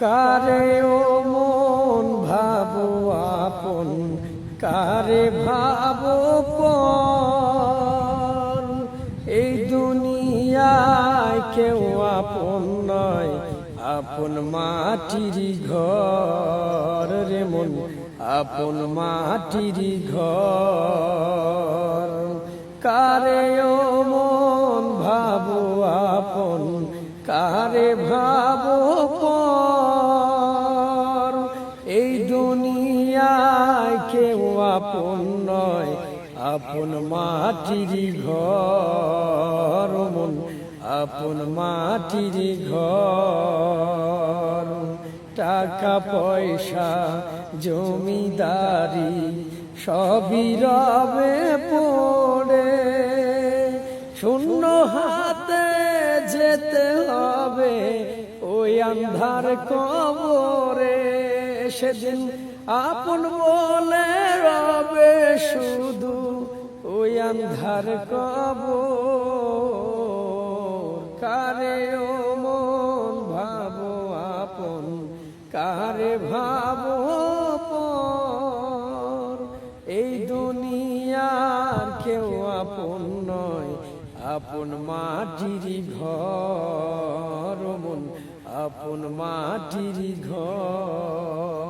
কারে ও মন ভাবো আপন, কারে ভাবো পর। এই দুনিয়ায় কেউ আপন নয়, আপন মাটির ঘর রে মন, আপন মাটির ঘর। কারে ও মন ভাবো আপন, কারে ভাবো পর। এই দুনিয়ায় কেউ আপন নয়, আপন মাটির ঘর মন, আপন মাটির ঘর। টাকা পয়সা জমিদারি সবই রবে পড়ে, শূন্য হাতে যেতে হবে ওই আন্ধার কবরে। সেদিন আপন বলে রবে শুধু ওই আন্ধার কবর। কারে ও মন ভাবো আপন, কারে ভাবো পর। এই দুনিয়ার কেউ আপন নয়, আপন মাটির ঘর মন, আপন মাটির ঘর।